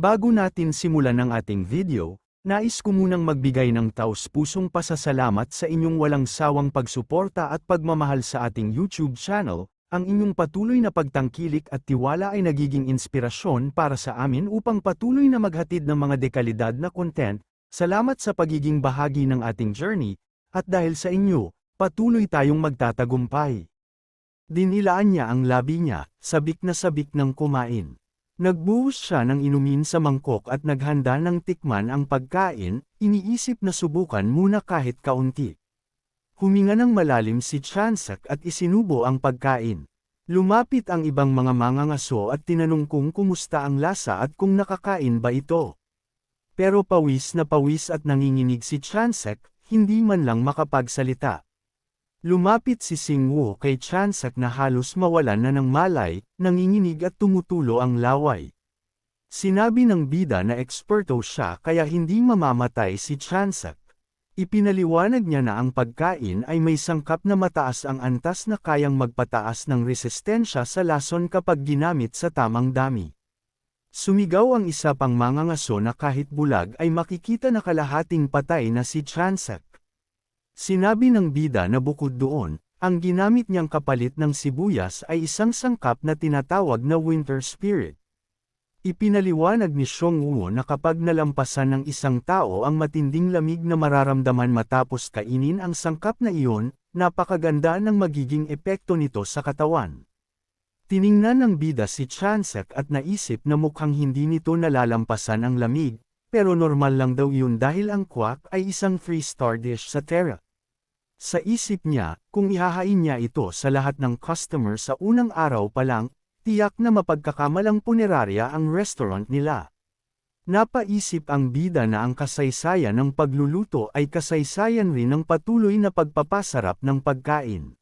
Bago natin simulan ang ating video, nais ko munang magbigay ng taos-pusong pasasalamat sa inyong walang sawang pagsuporta at pagmamahal sa ating YouTube channel. Ang inyong patuloy na pagtangkilik at tiwala ay nagiging inspirasyon para sa amin upang patuloy na maghatid ng mga dekalidad na content. Salamat sa pagiging bahagi ng ating journey, at dahil sa inyo, patuloy tayong magtatagumpay. Dinilaan niya ang labi niya, sabik ng kumain. Nagbuhos siya ng inumin sa mangkok at naghanda ng tikman ang pagkain, iniisip na subukan muna kahit kaunti. Huminga ng malalim si Chansak at isinubo ang pagkain. Lumapit ang ibang mga mangangaso at tinanong kung kumusta ang lasa at kung nakakain ba ito. Pero pawis na pawis at nanginginig si Chansak, hindi man lang makapagsalita. Lumapit si Singwoo kay Chansak na halos mawalan na ng malay, nanginginig at tumutulo ang laway. Sinabi ng bida na eksperto siya kaya hindi mamamatay si Chansak. Ipinaliwanag niya na ang pagkain ay may sangkap na mataas ang antas na kayang magpataas ng resistensya sa lason kapag ginamit sa tamang dami. Sumigaw ang isa pang mangangaso na kahit bulag ay makikita na kalahating patay na si Chansak. Sinabi ng bida na bukod doon, ang ginamit niyang kapalit ng sibuyas ay isang sangkap na tinatawag na winter spirit. Ipinaliwanag ni Songwoo na kapag nalampasan ng isang tao ang matinding lamig na mararamdaman matapos kainin ang sangkap na iyon, napakaganda ng magiging epekto nito sa katawan. Tiningnan ng bida si Chansak at naisip na mukhang hindi nito nalalampasan ang lamig, pero normal lang daw iyon dahil ang kwak ay isang 3-star dish sa Terra. Sa isip niya, kung ihahain niya ito sa lahat ng customer sa unang araw pa lang, tiyak na mapagkakamalang punerarya ang restaurant nila. Napaisip ang bida na ang kasaysayan ng pagluluto ay kasaysayan rin ng patuloy na pagpapasarap ng pagkain.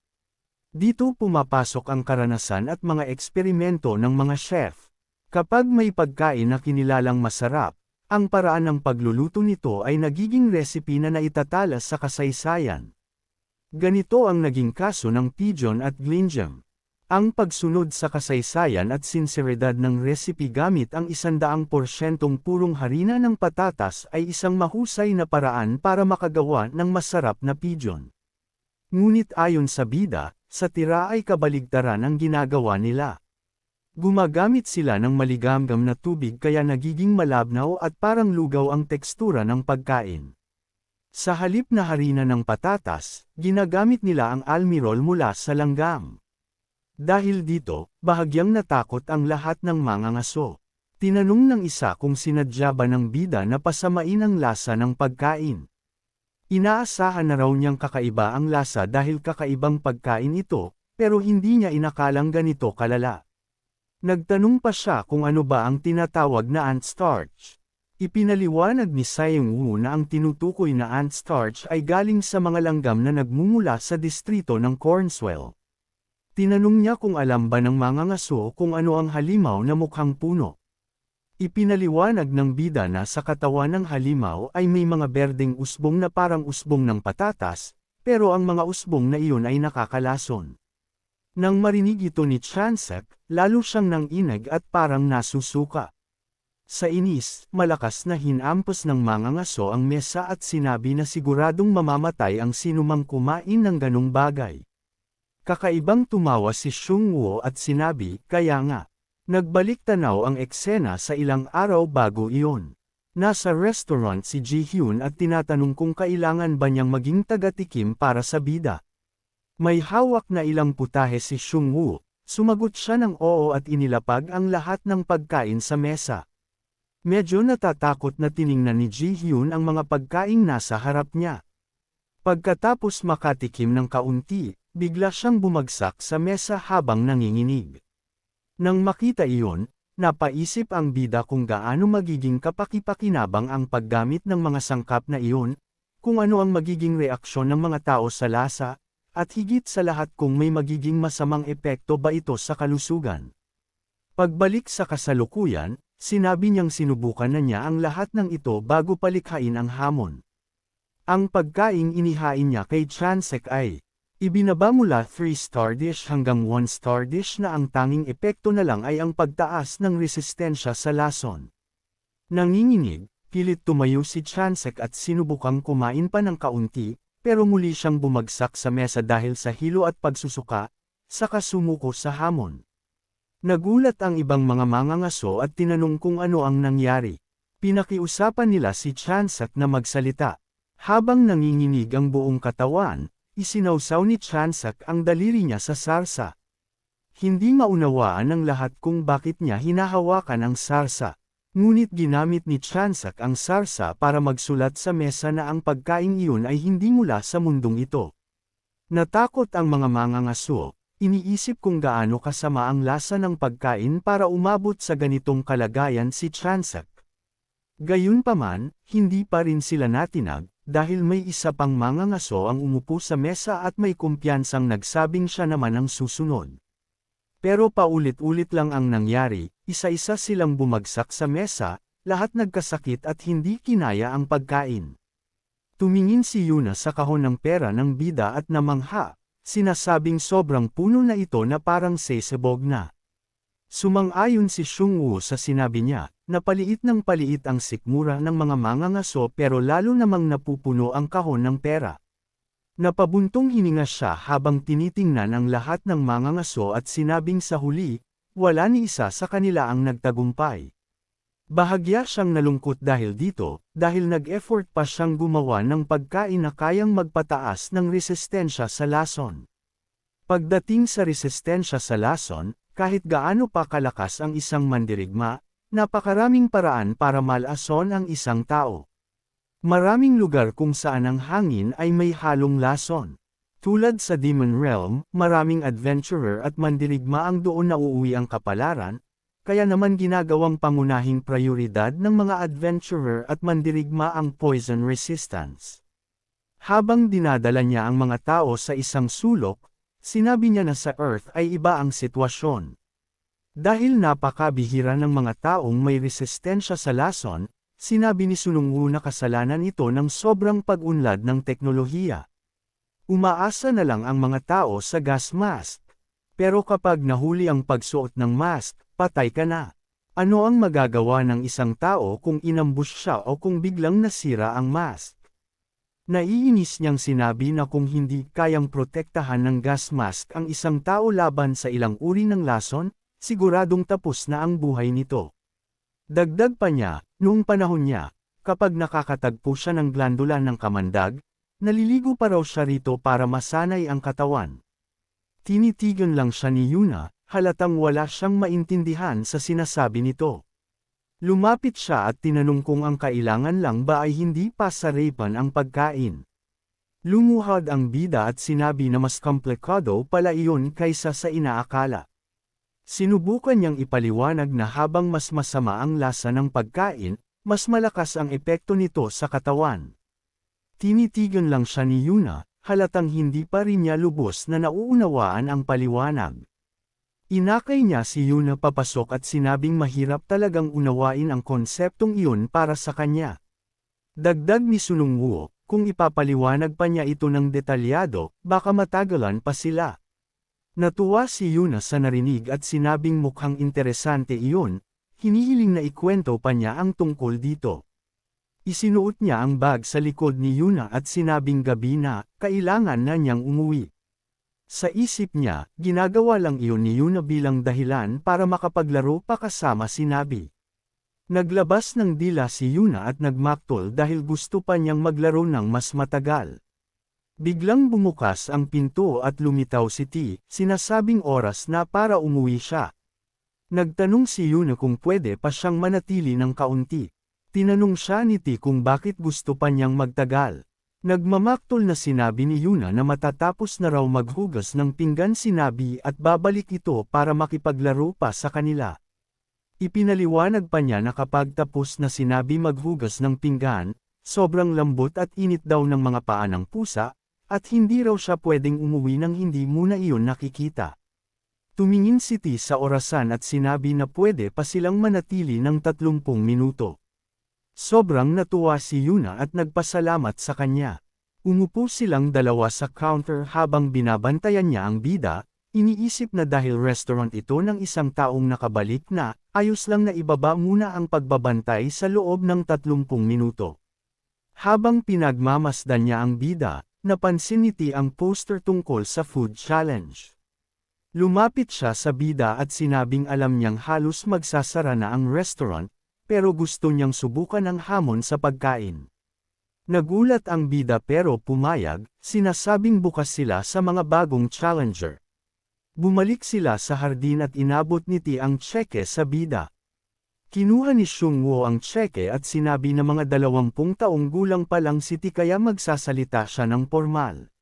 Dito pumapasok ang karanasan at mga eksperimento ng mga chef. Kapag may pagkain na kinilalang masarap, ang paraan ng pagluluto nito ay nagiging recipe na naitatalas sa kasaysayan. Ganito ang naging kaso ng Pigeon at Glinjam. Ang pagsunod sa kasaysayan at sinseridad ng recipe gamit ang 100% purong harina ng patatas ay isang mahusay na paraan para makagawa ng masarap na pigeon. Ngunit ayon sa bida, sa tira ay kabaligtaran ang ginagawa nila. Gumagamit sila ng maligamgam na tubig kaya nagiging malabnaw at parang lugaw ang tekstura ng pagkain. Sa halip na harina ng patatas, ginagamit nila ang almirol mula sa langgam. Dahil dito, bahagyang natakot ang lahat ng mangangaso. Tinanong ng isa kung sinadya ba ng bida na pasamain ang lasa ng pagkain. Inaasahan na raw niyang kakaiba ang lasa dahil kakaibang pagkain ito, pero hindi niya inakalang ganito kalala. Nagtanong pa siya kung ano ba ang tinatawag na ant starch. Ipinaliwanag ni Singwoo na ang tinutukoy na ant starch ay galing sa mga langgam na nagmumula sa distrito ng Cornswell. Tinanong niya kung alam ba ng mangangaso kung ano ang halimaw na mukhang puno. Ipinaliwanag ng bida na sa katawan ng halimaw ay may mga berdeng usbong na parang usbong ng patatas, pero ang mga usbong na iyon ay nakakalason. Nang marinig ito ni Chansak, lalo siyang nanginag at parang nasusuka. Sa inis, malakas na hinampas ng mangangaso ang mesa at sinabi na siguradong mamamatay ang sinumang kumain ng ganong bagay. Kakaibang tumawa si Songwoo at sinabi, kaya nga. Nagbalik tanaw ang eksena sa ilang araw bago iyon. Nasa restaurant si Ji-hyun at tinatanong kung kailangan ba niyang maging taga-tikim para sa bida. May hawak na ilang putahe si Songwoo, sumagot siya ng oo at inilapag ang lahat ng pagkain sa mesa. Medyo natatakot na tiningnan ni Ji-hyun ang mga pagkaing nasa harap niya. Pagkatapos makatikim ng kaunti, bigla siyang bumagsak sa mesa habang nanginginig. Nang makita iyon, napaisip ang bida kung gaano magiging kapaki-pakinabang ang paggamit ng mga sangkap na iyon, kung ano ang magiging reaksyon ng mga tao sa lasa, at higit sa lahat kung may magiging masamang epekto ba ito sa kalusugan. Pagbalik sa kasalukuyan, sinabi niyang sinubukan na niya ang lahat ng ito bago palikhain ang hamon. Ang pagkaing inihain niya kay Chansak ay ibinaba mula 3-star dish hanggang 1-star dish na ang tanging epekto na lang ay ang pagtaas ng resistensya sa lason. Nanginginig, pilit tumayo si Chansek at sinubukang kumain pa ng kaunti, pero muli siyang bumagsak sa mesa dahil sa hilo at pagsusuka, saka sumuko sa hamon. Nagulat ang ibang mga mangangaso at tinanong kung ano ang nangyari. Pinakiusapan nila si Chansek na magsalita. Habang nanginginig ang buong katawan, isinawsaw ni Chansek ang daliri niya sa sarsa. Hindi maunawaan ng lahat kung bakit niya hinahawakan ang sarsa. Ngunit ginamit ni Chansek ang sarsa para magsulat sa mesa na ang pagkain iyon ay hindi mula sa mundong ito. Natakot ang mga mangangaso, iniisip kung gaano kasama ang lasa ng pagkain para umabot sa ganitong kalagayan si Chansek. Gayunpaman, hindi pa rin sila natinag, dahil may isa pang mangangaso ang umupo sa mesa at may kumpiyansang nagsabing siya naman ang susunod. Pero paulit-ulit lang ang nangyari, isa-isa silang bumagsak sa mesa, lahat nagkasakit at hindi kinaya ang pagkain. Tumingin si Yuna sa kahon ng pera ng bida at namangha, sinasabing sobrang puno na ito na parang sesebog na. Sumang-ayon si Shungwoo sa sinabi niya, na paliit ng paliit ang sikmura ng mga mangangaso pero lalo namang napupuno ang kahon ng pera. Napabuntong hininga siya habang tinitingnan ang lahat ng mangangaso at sinabing sa huli, wala ni isa sa kanila ang nagtagumpay. Bahagya siyang nalungkot dahil dito, dahil nag-effort pa siyang gumawa ng pagkain na kayang magpataas ng resistensya sa lason. Pagdating sa resistensya sa lason, kahit gaano pa kalakas ang isang mandirigma, napakaraming paraan para malason ang isang tao. Maraming lugar kung saan ang hangin ay may halong lason. Tulad sa Demon Realm, maraming adventurer at mandirigma ang doon nauuwi ang kapalaran, kaya naman ginagawang pangunahing prioridad ng mga adventurer at mandirigma ang poison resistance. Habang dinadala niya ang mga tao sa isang sulok, sinabi niya na sa Earth ay iba ang sitwasyon. Dahil napakabihira ng mga taong may resistensya sa lason, sinabi ni Sunungwoo na kasalanan ito ng sobrang pag-unlad ng teknolohiya. Umaasa na lang ang mga tao sa gas mask. Pero kapag nahuli ang pagsuot ng mask, patay ka na. Ano ang magagawa ng isang tao kung inambush siya o kung biglang nasira ang mask? Naiinis niyang sinabi na kung hindi kayang protektahan ng gas mask ang isang tao laban sa ilang uri ng lason, siguradong tapos na ang buhay nito. Dagdag pa niya, noong panahon niya, kapag nakakatagpo siya ng glandula ng kamandag, naliligo pa raw siya rito para masanay ang katawan. Tinitigan lang siya ni Yuna, halatang wala siyang maintindihan sa sinasabi nito. Lumapit siya at tinanong kung ang kailangan lang ba ay hindi pa saripan ang pagkain. Lumuhad ang bida at sinabi na mas komplikado pala iyon kaysa sa inaakala. Sinubukan niyang ipaliwanag na habang mas masama ang lasa ng pagkain, mas malakas ang epekto nito sa katawan. Tinitigan lang siya ni Yuna, halatang hindi pa rin niya lubos na nauunawaan ang paliwanag. Inakay niya si Yuna papasok at sinabing mahirap talagang unawain ang konseptong iyon para sa kanya. Dagdag ni Sunungwoo, kung ipapaliwanag pa niya ito ng detalyado, baka matagalan pa sila. Natuwa si Yuna sa narinig at sinabing mukhang interesante iyon, hinihiling na ikwento pa niya ang tungkol dito. Isinuot niya ang bag sa likod ni Yuna at sinabing gabi na, kailangan na niyang umuwi. Sa isip niya, ginagawa lang iyon ni Yuna bilang dahilan para makapaglaro pa kasama si Nabi. Naglabas ng dila si Yuna at nagmaktol dahil gusto pa niyang maglaro ng mas matagal. Biglang bumukas ang pinto at lumitaw si T, sinasabing oras na para umuwi siya. Nagtanong si Yuna kung pwede pa siyang manatili ng kaunti. Tinanong siya ni T kung bakit gusto pa niyang magtagal. Nagmamaktol na sinabi ni Yuna na matatapos na raw maghugas ng pinggan si Nabi at babalik ito para makipaglaro pa sa kanila. Ipinaliwanag pa niya na kapag tapos na si Nabi maghugas ng pinggan, sobrang lambot at init daw ng mga paa ng pusa, at hindi raw siya pwedeng umuwi nang hindi muna iyon nakikita. Tumingin si T sa orasan at sinabi na pwede pa silang manatili ng 30 minuto. Sobrang natuwa si Yuna at nagpasalamat sa kanya. Umupo silang dalawa sa counter habang binabantayan niya ang bida, Iniisip na dahil restaurant ito ng isang taong nakabalik na, ayos lang na ibaba muna ang pagbabantay sa loob ng 30 minuto. Habang pinagmamasdan niya ang bida, napansin ni T ang poster tungkol sa food challenge. Lumapit siya sa bida at sinabing alam niyang halos magsasara na ang restaurant, pero gusto niyang subukan ang hamon sa pagkain. Nagulat ang bida pero pumayag, sinasabing bukas sila sa mga bagong challenger. Bumalik sila sa hardin at inabot ni T ang tseke sa bida. Kinuha ni Seungwoo ang tseke at sinabi na mga 20 taong gulang pa lang si T kaya magsasalita siya ng formal.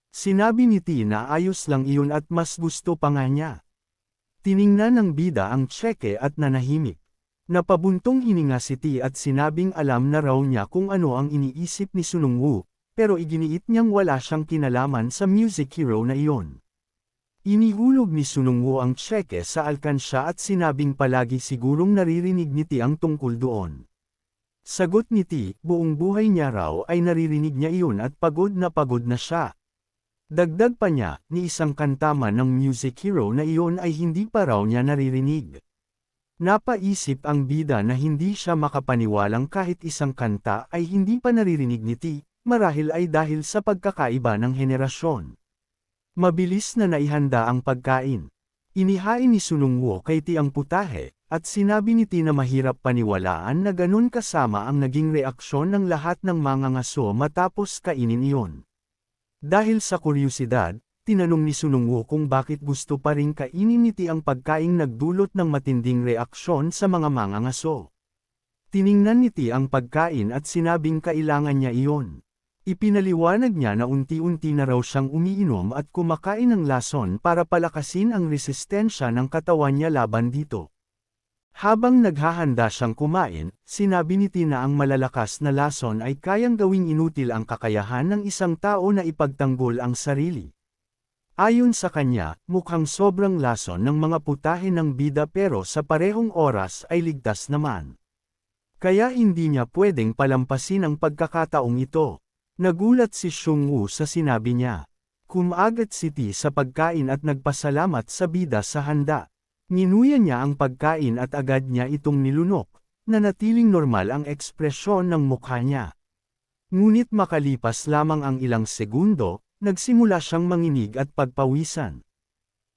Sinabi ni T na ayos lang iyon at mas gusto pa nga niya. Tiningnan ng bida ang tseke at nanahimik. Napabuntong hininga si T at sinabing alam na raw niya kung ano ang iniisip ni Seungwoo, pero iginiit niyang wala siyang kinalaman sa music hero na iyon. Inihulog ni Seungwoo ang tseke sa alkansya at sinabing palagi sigurong naririnig ni T ang tungkol doon. Sagot ni T, buong buhay niya raw ay naririnig niya iyon at pagod na siya. Dagdag pa niya, ni isang kantama ng music hero na iyon ay hindi pa raw niya naririnig. Napaisip ang bida na hindi siya makapaniwalang kahit isang kanta ay hindi pa naririnig ni T, marahil ay dahil sa pagkakaiba ng henerasyon. Mabilis na naihanda ang pagkain. Inihain ni Seungwoo kay T ang putahe, at sinabi ni T na mahirap paniwalaan na ganun kasama ang naging reaksyon ng lahat ng mga ngaso matapos kainin iyon. Dahil sa kuryusidad, tinanong ni Seungwoo kung bakit gusto pa ring kainin ni T ang pagkaing nagdulot ng matinding reaksyon sa mga ngaso. Tiningnan ni T ang pagkain at sinabing kailangan niya iyon. Ipinaliwanag niya na unti-unti na raw siyang umiinom at kumakain ng lason para palakasin ang resistensya ng katawan niya laban dito. Habang naghahanda siyang kumain, sinabi ni T na ang malalakas na lason ay kayang gawing inutil ang kakayahan ng isang tao na ipagtanggol ang sarili. Ayon sa kanya, mukhang sobrang lason ng mga putahe ng bida pero sa parehong oras ay ligtas naman. Kaya hindi niya pwedeng palampasin ang pagkakataong ito. Nagulat si Seungwoo sa sinabi niya. Kumagat si T sa pagkain at nagpasalamat sa bida sa handa. Nginuya niya ang pagkain at agad niya itong nilunok, na natiling normal ang ekspresyon ng mukha niya. Ngunit makalipas lamang ang ilang segundo, nagsimula siyang manginig at pagpawisan.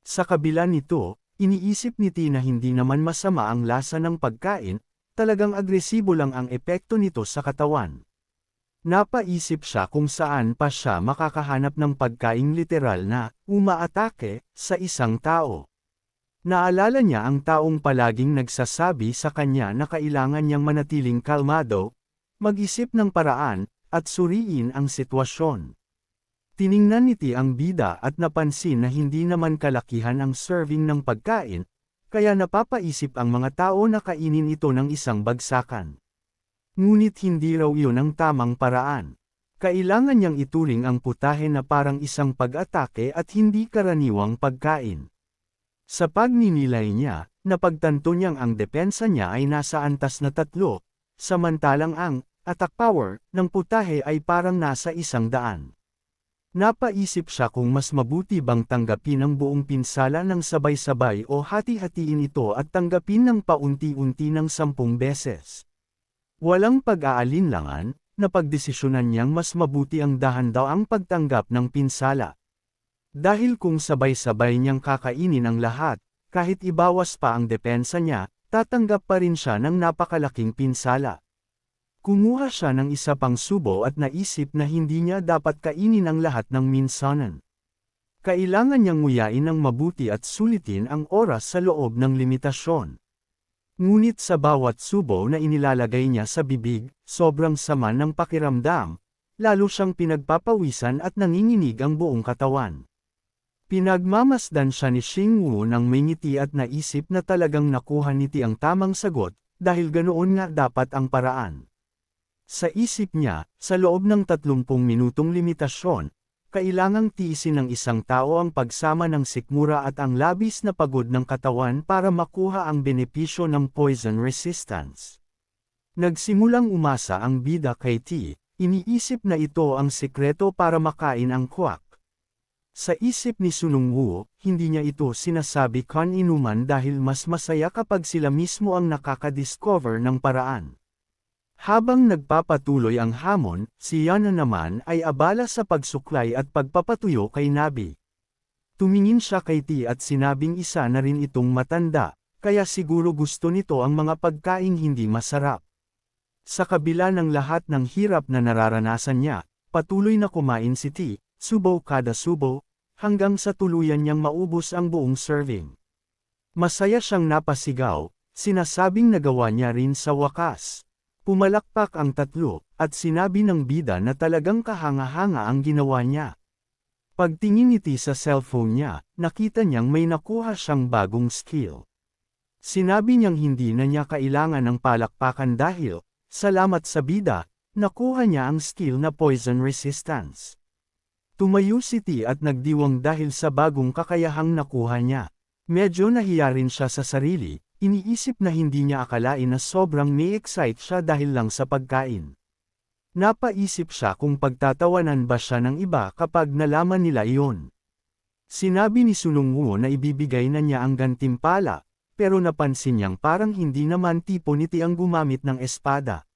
Sa kabila nito, iniisip ni T na hindi naman masama ang lasa ng pagkain, talagang agresibo lang ang epekto nito sa katawan. Napaisip siya kung saan pa siya makakahanap ng pagkaing literal na umaatake sa isang tao. Naalala niya ang taong palaging nagsasabi sa kanya na kailangan niyang manatiling kalmado, mag-isip ng paraan, at suriin ang sitwasyon. Tiningnan ni T ang bida at napansin na hindi naman kalakihan ang serving ng pagkain, kaya napapaisip ang mga tao na kainin ito ng isang bagsakan. Ngunit hindi raw iyon ang tamang paraan. Kailangan niyang ituring ang putahe na parang isang pag-atake at hindi karaniwang pagkain. Sa pagninilay niya, napagtanto niyang ang depensa niya ay nasa antas na 3, samantalang ang attack power ng putahe ay parang nasa 100. Napaisip siya kung mas mabuti bang tanggapin ang buong pinsala ng sabay-sabay o hati-hatiin ito at tanggapin ng paunti-unti ng 10 beses. Walang pag-aalinlangan, napagdesisyonan niyang mas mabuti ang dahan-dawang pagtanggap ng pinsala. Dahil kung sabay-sabay niyang kakainin ang lahat, kahit ibawas pa ang depensa niya, tatanggap pa rin siya ng napakalaking pinsala. Kumuha siya ng isa pang subo at naisip na hindi niya dapat kainin ang lahat ng minsanan. Kailangan niyang nguyain ng mabuti at sulitin ang oras sa loob ng limitasyon. Ngunit sa bawat subo na inilalagay niya sa bibig, sobrang sama ng pakiramdam, lalo siyang pinagpapawisan at nanginginig ang buong katawan. Pinagmamasdan siya ni Seungwoo nang may ngiti at naisip na talagang nakuha ni T ang tamang sagot, dahil ganoon nga dapat ang paraan. Sa isip niya, sa loob ng 30 minutong limitasyon, kailangang tiisin ng isang tao ang pagsama ng sikmura at ang labis na pagod ng katawan para makuha ang benepisyo ng poison resistance. Nagsimulang umasa ang bida kay T, iniisip na ito ang sikreto para makain ang quack. Sa isip ni Sunungwoo, hindi niya ito sinasabi kan-inuman dahil mas masaya kapag sila mismo ang nakaka-discover ng paraan. Habang nagpapatuloy ang hamon, si Yana naman ay abala sa pagsuklay at pagpapatuyo kay Nabi. Tumingin siya kay T at sinabing isa na rin itong matanda, kaya siguro gusto nito ang mga pagkaing hindi masarap. Sa kabila ng lahat ng hirap na nararanasan niya, patuloy na kumain si T, subo kada subo, hanggang sa tuluyan niyang maubos ang buong serving. Masaya siyang napasigaw, sinasabing nagawa niya rin sa wakas. Pumalakpak ang tatlo, at sinabi ng bida na talagang kahanga-hanga ang ginawa niya. Pagtingin ni T sa cellphone niya, nakita niyang may nakuha siyang bagong skill. Sinabi niyang hindi na niya kailangan ng palakpakan dahil, salamat sa bida, nakuha niya ang skill na poison resistance. Tumayo si T at nagdiwang dahil sa bagong kakayahang nakuha niya. Medyo nahiya rin siya sa sarili, iniisip na hindi niya akalain na sobrang may-excite siya dahil lang sa pagkain. Napaisip siya kung pagtatawanan ba siya ng iba kapag nalaman nila iyon. Sinabi ni Sunungwoo na ibibigay na niya ang gantimpala, pero napansin niyang parang hindi naman tipo ni T ang gumamit ng espada.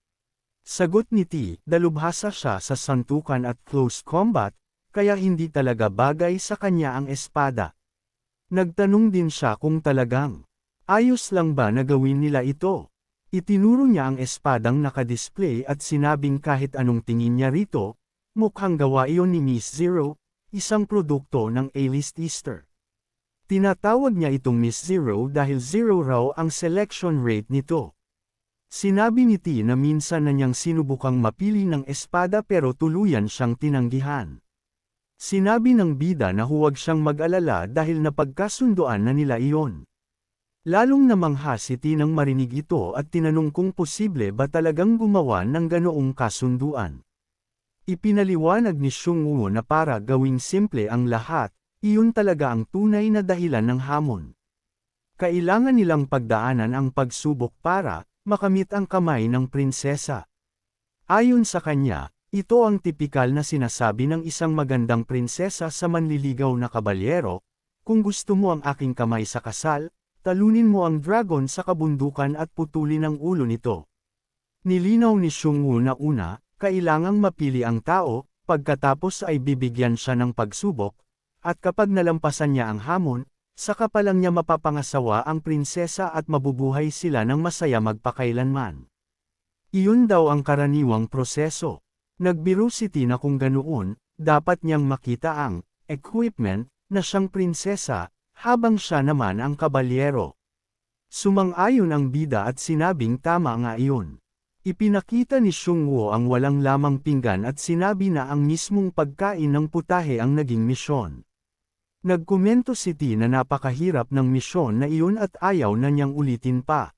Sagot ni T, dalubhasa siya sa santukan at close combat, kaya hindi talaga bagay sa kanya ang espada. Nagtanong din siya kung talagang ayos lang ba na gawin nila ito. Itinuro niya ang espadang nakadisplay at sinabing kahit anong tingin niya rito, mukhang gawa iyon ni Miss Zero, isang produkto ng A-list Easter. Tinatawag niya itong Miss Zero dahil zero raw ang selection rate nito. Sinabi ni T na minsan na niyang sinubukang mapili ng espada pero tuluyan siyang tinanggihan. Sinabi ng bida na huwag siyang mag-alala dahil napagkasunduan na nila iyon. Lalong namangha si T nang marinig ito at tinanong kung posible ba talagang gumawa ng ganoong kasunduan. Ipinaliwanag ni Sunungwoo na para gawing simple ang lahat, iyon talaga ang tunay na dahilan ng hamon. Kailangan nilang pagdaanan ang pagsubok para makamit ang kamay ng prinsesa. Ayon sa kanya, ito ang tipikal na sinasabi ng isang magandang prinsesa sa manliligaw na kabalyero, kung gusto mo ang aking kamay sa kasal, talunin mo ang dragon sa kabundukan at putulin ang ulo nito. Nilinaw ni Sunungwoo na una, kailangang mapili ang tao, pagkatapos ay bibigyan siya ng pagsubok, at kapag nalampasan niya ang hamon, saka pa lang niya mapapangasawa ang prinsesa at mabubuhay sila ng masaya magpakailanman. Iyon daw ang karaniwang proseso. Nagbiro si T na kung ganoon, dapat niyang makita ang equipment na siyang prinsesa, habang siya naman ang kabalyero. Sumang-ayon ang bida at sinabing tama nga iyon. Ipinakita ni Sunungwoo ang walang lamang pinggan at sinabi na ang mismong pagkain ng putahe ang naging misyon. Nagkomento si T na napakahirap ng misyon na iyon at ayaw na niyang ulitin pa.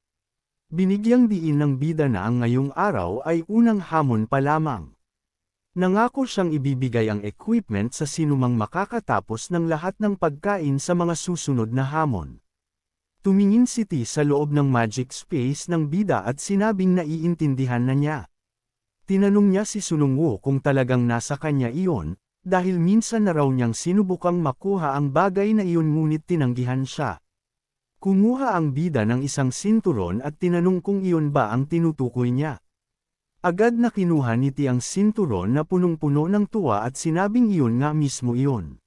Binigyang diin ng bida na ang ngayong araw ay unang hamon pa lamang. Nangako siyang ibibigay ang equipment sa sinumang makakatapos ng lahat ng pagkain sa mga susunod na hamon. Tumingin si T sa loob ng magic space ng bida at sinabing naiintindihan na niya. Tinanong niya si Sunungwoo kung talagang nasa kanya iyon, dahil minsan na raw niyang sinubukang makuha ang bagay na iyon ngunit tinanggihan siya. Kumuha ang bida ng isang sinturon at tinanong kung iyon ba ang tinutukoy niya. Agad na kinuha ni T ang sinturon na punong-puno ng tuwa at sinabing iyon nga mismo iyon.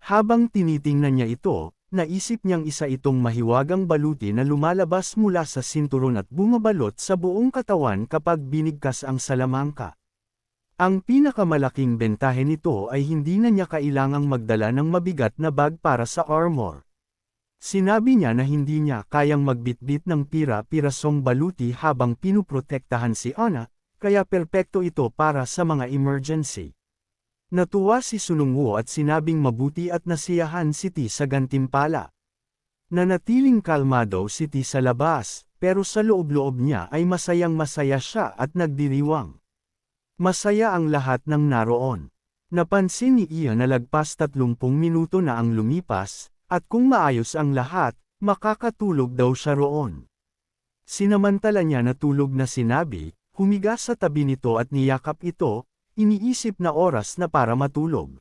Habang tinitingnan niya ito, naisip niyang isa itong mahiwagang baluti na lumalabas mula sa sinturon at bumabalot sa buong katawan kapag binigkas ang salamangka. Ang pinakamalaking bentahe nito ay hindi na niya kailangang magdala ng mabigat na bag para sa armor. Sinabi niya na hindi niya kayang magbitbit ng pira-pirasong baluti habang pinuprotektahan si Ana, kaya perpekto ito para sa mga emergency. Natuwa si Sunungwoo at sinabing mabuti at nasiyahan si T sa gantimpala. Nanatiling kalmado si T sa labas, pero sa loob-loob niya ay masayang-masaya siya at nagdiriwang. Masaya ang lahat ng naroon. Napansin ni Ian na lagpas 30 minuto na ang lumipas, at kung maayos ang lahat, makakatulog daw siya roon. Sinamantala niya na tulog na sinabi, humiga sa tabi nito at niyakap ito, iniisip na oras na para matulog.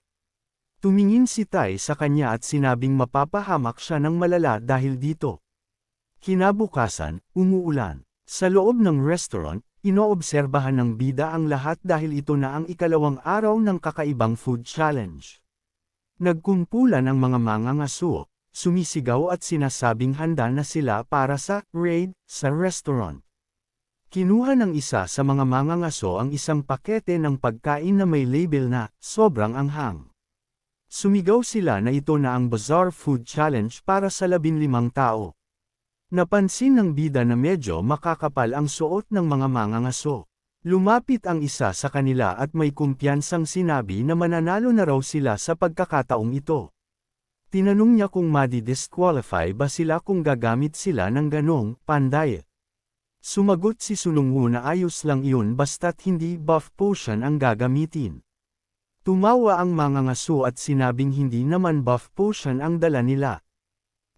Tumingin si Tai sa kanya at sinabing mapapahamak siya ng malala dahil dito. Kinabukasan, umuulan. Sa loob ng restaurant, inoobserbahan ng bida ang lahat dahil ito na ang ikalawang araw ng kakaibang food challenge. Nagkumpulan ang mga mangangaso, sumisigaw at sinasabing handa na sila para sa raid sa restaurant. Kinuha ng isa sa mga mangangaso ang isang pakete ng pagkain na may label na sobrang anghang. Sumigaw sila na ito na ang Bizarre Food Challenge para sa 15 tao. Napansin ng bida na medyo makakapal ang suot ng mga mangangaso. Lumapit ang isa sa kanila at may kumpiyansang sinabi na mananalo na raw sila sa pagkakataong ito. Tinanong niya kung madi-disqualify ba sila kung gagamit sila ng ganong panday. Sumagot si Sulungu na ayos lang iyon basta't hindi buff potion ang gagamitin. Tumawa ang mangangaso at sinabing hindi naman buff potion ang dala nila.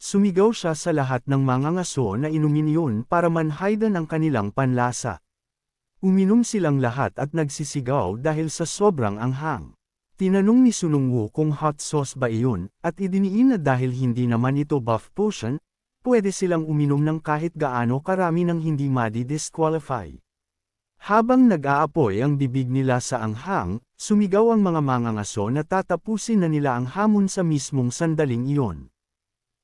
Sumigaw siya sa lahat ng mangangaso na inumin yun para manhaydan ang kanilang panlasa. Uminom silang lahat at nagsisigaw dahil sa sobrang anghang. Tinanong ni Sulungu kung hot sauce ba iyon, at idiniin na dahil hindi naman ito buff potion, pwede silang uminom ng kahit gaano karami nang hindi madi-disqualify. Habang nag-aapoy ang bibig nila sa anghang, sumigaw ang mga mangangaso na tatapusin na nila ang hamon sa mismong sandaling iyon.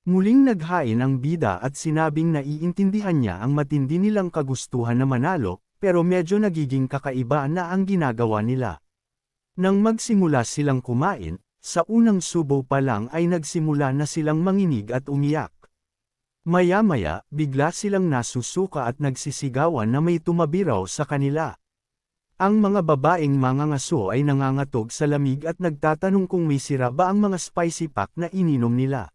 Muling naghain ang bida at sinabing naiintindihan niya ang matindi nilang kagustuhan na manalo, pero medyo nagiging kakaiba na ang ginagawa nila. Nang magsimula silang kumain, sa unang subo pa lang ay nagsimula na silang manginig at umiyak. Maya-maya, bigla silang nasusuka at nagsisigawan na may tumabi raw sa kanila. Ang mga babaeng mangangaso ay nangangatog sa lamig at nagtatanong kung may sira ba ang mga spicy pack na ininom nila.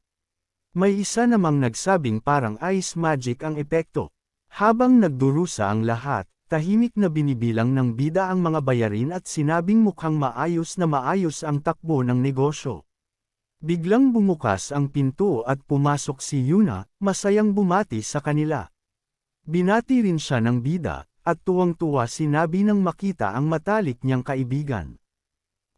May isa namang nagsabing parang ice magic ang epekto. Habang nagdurusa ang lahat, tahimik na binibilang ng bida ang mga bayarin at sinabing mukhang maayos ang takbo ng negosyo. Biglang bumukas ang pinto at pumasok si Yuna, masayang bumati sa kanila. Binati rin siya ng bida, at tuwang-tuwa sinabi nang makita ang matalik niyang kaibigan.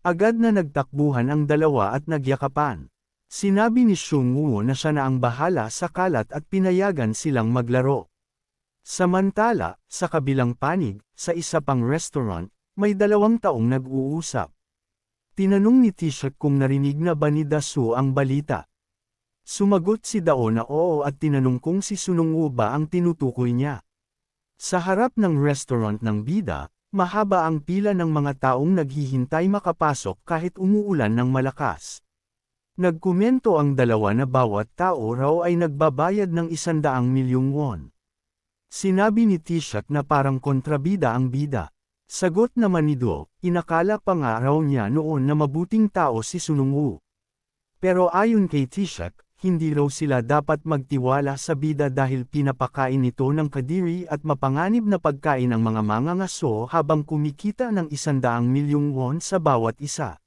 Agad na nagtakbuhan ang dalawa at nagyakapan. Sinabi ni Shunguo na siya na ang bahala sa kalat at pinayagan silang maglaro. Samantala, sa kabilang panig, sa isa pang restaurant, may 2 taong nag-uusap. Tinanong ni T-shirt kung narinig na ba ni Dasu ang balita. Sumagot si Dao na oo at tinanong kung si Sunungu ba ang tinutukoy niya. Sa harap ng restaurant ng bida, mahaba ang pila ng mga taong naghihintay makapasok kahit umuulan ng malakas. Nagkomento ang dalawa na bawat tao raw ay nagbabayad ng 100 milyong won. Sinabi ni T-shirt na parang kontrabida ang bida. Sagot naman ni Do, inakala pa nga raw niya noon na mabuting tao si Sunungu. Pero ayon kay T-shirt, hindi raw sila dapat magtiwala sa bida dahil pinapakain nito ng kadiri at mapanganib na pagkain ng mga mangangaso habang kumikita ng 100 milyong won sa bawat isa.